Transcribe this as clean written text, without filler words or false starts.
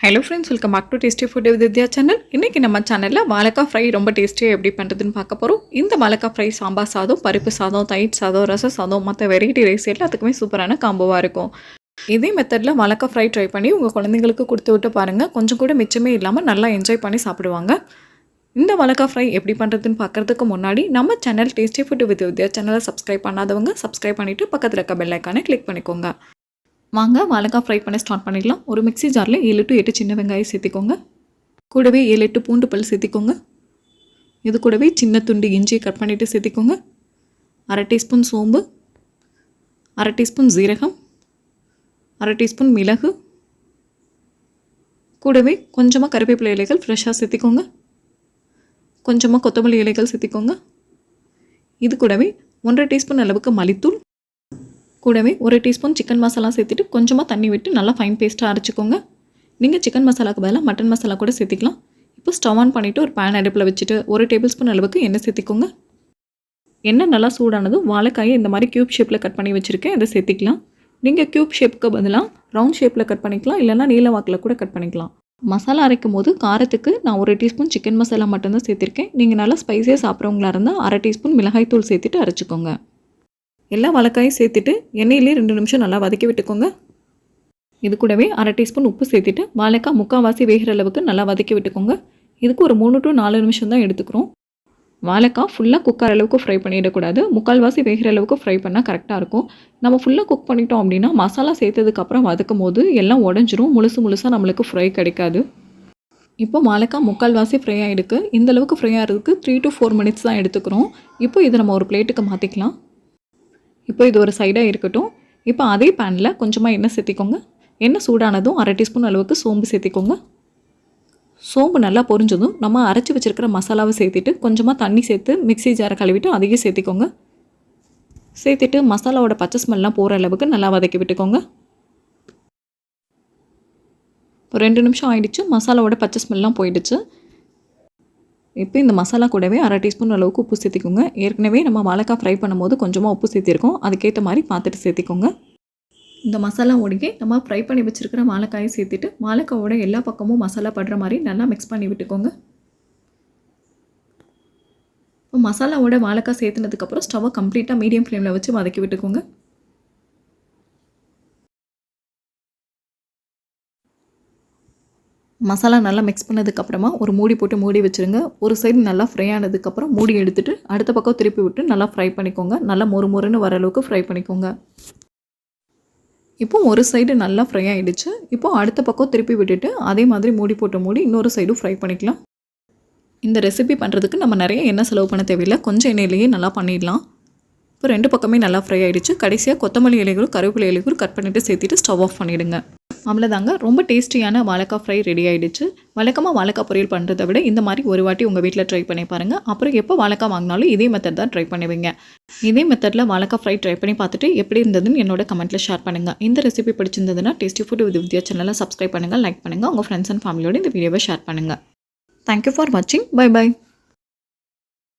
Hello friends, welcome back to tasty food with Vidya channel. இன்றைக்கி நம்ம சேனலில் வாழைக்காய் ஃப்ரை ரொம்ப டேஸ்டியாக எப்படி பண்ணுறதுன்னு பார்க்க போகிறோம். இந்த வாழைக்காய் ஃப்ரை சாம்பார் சாதம், பருப்பு சாதம், தயிர் சாதம், ரச சாதம், மற்ற வெரைட்டி ரைஸ் எல்லாத்துக்குமே சூப்பரான காம்போவாக இருக்கும். இதே மெத்தடில் வாழைக்காய் ஃப்ரை ட்ரை பண்ணி உங்கள் குழந்தைங்களுக்கு கொடுத்து விட்டு பாருங்கள். கொஞ்சம் கூட மிச்சமே இல்லாமல் நல்லா என்ஜாய் பண்ணி சாப்பிடுவாங்க. இந்த வாழைக்காய் ஃப்ரை எப்படி பண்ணுறதுன்னு பார்க்குறதுக்கு முன்னாடி நம்ம சேனல் டேஸ்டி ஃபுட் வித் வித்யா சேனலை சப்ஸ்கிரைப் பண்ணாதவங்க சப்ஸ்கிரைப் பண்ணிவிட்டு பக்கத்தில் இருக்க பெல் ஐக்கானை கிளிக் பண்ணிக்கோங்க. வாங்க வாழைக்காய் ஃப்ரை பண்ண ஸ்டார்ட் பண்ணிடலாம். ஒரு மிக்ஸி ஜாரில் 7 to 8 சின்ன வெங்காயம் சேர்த்திக்கோங்க. கூடவே 7-8 பூண்டு பல் சேர்த்திக்கோங்க. இது கூடவே சின்ன துண்டு இஞ்சி கட் பண்ணிவிட்டு சேர்த்திக்கோங்க. 1/2 டீஸ்பூன் சோம்பு, 1/2 டீஸ்பூன் ஜீரகம், 1/2 டீஸ்பூன் மிளகு, கூடவே கொஞ்சமாக கறிவேப்பிலை இலைகள் ஃப்ரெஷ்ஷாக சேர்த்திக்கோங்க. கொஞ்சமாக கொத்தமல்லி இலைகள் சேர்த்திக்கோங்க. இது கூடவே 1/2 டீஸ்பூன் அளவுக்கு மல்லித்தூள், கூடவே 1 டீஸ்பூன் சிக்கன் மசாலா சேர்த்துட்டு கொஞ்சமாக தண்ணி விட்டு நல்லா ஃபைன் பேஸ்ட்டாக அரைச்சிக்கோங்க. நீங்கள் சிக்கன் மசாலாவுக்கு பதிலாக மட்டன் மசாலா கூட சேர்த்திக்கலாம். இப்போ ஸ்டவ் ஆன் பண்ணிவிட்டு ஒரு பேன் அடுப்பில் வச்சுட்டு 1 டேபிள் ஸ்பூன் அளவுக்கு எண்ணெய் சேர்த்திக்கோங்க. எண்ணெய் நல்லா சூடானதும் வாழைக்காயை இந்த மாதிரி க்யூப் ஷேப்பில் கட் பண்ணி வச்சுருக்கேன், இதை சேர்த்திக்கலாம். நீங்கள் க்யூப் ஷேப்புக்கு பதிலாக ரவுண்ட் ஷேப்பில் கட் பண்ணிக்கலாம், இல்லைனா நீல வாக்கில் கூட கட் பண்ணிக்கலாம். மசாலா அரைக்கும் போது காரத்துக்கு நான் 1 டீஸ்பூன் சிக்கன் மசாலா மட்டும்தான் சேர்த்திருக்கேன். நீங்கள் நல்லா ஸ்பைஸியாக சாப்பிட்றவங்களா இருந்தால் 1/2 டீஸ்பூன் மிளகாய் தூள் சேர்த்துட்டு அரைச்சிக்கோங்க. எல்லா வாழைக்காயும் சேர்த்துட்டு எண்ணெயிலே 2 நிமிஷம் நல்லா வதக்கி விட்டுக்கோங்க. இது கூடவே 1/2 டீஸ்பூன் உப்பு சேர்த்துட்டு வாழைக்காய் முக்கால்வாசி வேகிற அளவுக்கு நல்லா வதக்கி விட்டுக்கோங்க. இதுக்கு ஒரு 3 to 4 நிமிஷம் தான் எடுத்துக்கிறோம். வாழைக்காய் ஃபுல்லாக குக் ஆகிற அளவுக்கு ஃப்ரை பண்ணிடக்கூடாது. முக்கால்வாசி வேகிற அளவுக்கு ஃப்ரை பண்ணால் கரெக்டாக இருக்கும். நம்ம ஃபுல்லாக குக் பண்ணிட்டோம் அப்படின்னா மசாலா சேர்த்ததுக்கப்புறம் வதக்கும் போது எல்லாம் உடஞ்சிரும், முழுசாக நம்மளுக்கு ஃப்ரை கிடைக்காது. இப்போ வாழைக்காய் முக்கால்வாசி ஃப்ரை ஆகிடுக்கு. இந்தளவுக்கு ஃப்ரை ஆகிறதுக்கு 3 to 4 மினிட்ஸ் தான் எடுத்துக்கிறோம். இப்போ இதை நம்ம ஒரு பிளேட்டுக்கு மாற்றிக்கலாம். இப்போ இது ஒரு சைடாக இருக்கட்டும். இப்போ அதே பேனில் கொஞ்சமாக எண்ணெய் சேர்த்திக்கோங்க. எண்ணெய் சூடானதும் 1/2 டீஸ்பூன் அளவுக்கு சோம்பு சேர்த்திக்கோங்க. சோம்பு நல்லா பொரிஞ்சதும் நம்ம அரைச்சி வச்சுருக்கிற மசாலாவை சேர்த்துட்டு கொஞ்சமாக தண்ணி சேர்த்து மிக்ஸி ஜாரை கழுவிட்டு அதையும் சேர்த்திக்கோங்க. சேர்த்துட்டு மசாலாவோட பச்சை ஸ்மெல்லாம் போகிற அளவுக்கு நல்லா வதக்கி விட்டுக்கோங்க. இப்போ 2 நிமிஷம் ஆகிடுச்சு. மசாலாவோட பச்சை ஸ்மெல்லாம் போயிடுச்சு. இப்போ இந்த மசாலா கூடவே 1/2 டீஸ்பூன் அளவுக்கு உப்பு சேர்த்திக்கோங்க. ஏற்கனவே நம்ம வாழைக்காய் ஃப்ரை பண்ணும்போது கொஞ்சமாக உப்பு சேர்த்திருக்கோம், அதுக்கேற்ற மாதிரி பார்த்துட்டு சேர்த்திக்கோங்க. இந்த மசாலா ஓடிக்கே நம்ம ஃப்ரை பண்ணி வச்சுருக்கிற வாழைக்காயை சேர்த்துட்டு வாழைக்காயோட எல்லா பக்கமும் மசாலா படுற மாதிரி நல்லா மிக்ஸ் பண்ணி விட்டுக்கோங்க. இப்போ மசாலாவோட வாழைக்காய் சேர்த்துனதுக்கப்புறம் ஸ்டவ்வை கம்ப்ளீட்டாக மீடியம் ஃப்ளேமில் வச்சு வதக்கி விட்டுக்கோங்க. மசாலா நல்லா மிக்ஸ் பண்ணதுக்கப்புறமா ஒரு மூடி போட்டு மூடி வச்சுருங்க. ஒரு சைடு நல்லா ஃப்ரை ஆனதுக்கப்புறம் மூடி எடுத்துகிட்டு அடுத்த பக்கம் திருப்பி விட்டு நல்லா ஃப்ரை பண்ணிக்கோங்க. நல்லா மொறுன்னு வர அளவுக்கு ஃப்ரை பண்ணிக்கோங்க. இப்போ ஒரு சைடு நல்லா ஃப்ரை ஆகிடுச்சு. இப்போது அடுத்த பக்கம் திருப்பி விட்டுட்டு அதே மாதிரி மூடி போட்டு மூடி இன்னொரு சைடும் ஃப்ரை பண்ணிக்கலாம். இந்த ரெசிபி பண்ணுறதுக்கு நம்ம நிறைய எண்ணெய் செலவு பண்ண தேவையில்லை, கொஞ்சம் எண்ணெயிலேயே நல்லா பண்ணிடலாம். இப்போ 2 பக்கமே நல்லா ஃப்ரை ஆகிடுச்சு. கடைசியாக கொத்தமல்லி இலைகளும் கருவேப்பிலை இலைகளும் கட் பண்ணிவிட்டு சேர்த்துட்டு ஸ்டவ் ஆஃப் பண்ணிவிடுங்க. அவ்வளோதாங்க, ரொம்ப டேஸ்டியான வாழைக்காய் ஃப்ரை ரெடி ஆகிடுச்சு. வழக்கமாக வாழைக்காய் பொரியல் பண்ணுறதை விட இந்த மாதிரி ஒரு வாட்டி உங்கள் வீட்டில் ட்ரை பண்ணி பாருங்கள். அப்புறம் எப்போ வாழைக்காய் வாங்கினாலும் இதே மெத்தட் தான் ட்ரை பண்ணுவீங்க. இதே மெத்தடில் வாழைக்காய் ஃப்ரை ட்ரை பண்ணி பார்த்துட்டு எப்படி இருந்ததுன்னு என்னோட கமெண்ட்டில் ஷேர் பண்ணுங்கள். இந்த ரெசிபி பிடிச்சிருந்ததுன்னா டேஸ்டி ஃபுட் வித் வித்யா சேனலை சப்ஸ்கிரைப் பண்ணுங்கள், லைக் பண்ணுங்கள், உங்கள் ஃப்ரெண்ட்ஸ் அண்ட் ஃபேமிலியோட இந்த வீடியோவை ஷேர் பண்ணுங்கள். தேங்க்யூ ஃபார் வாட்சிங். Bye by.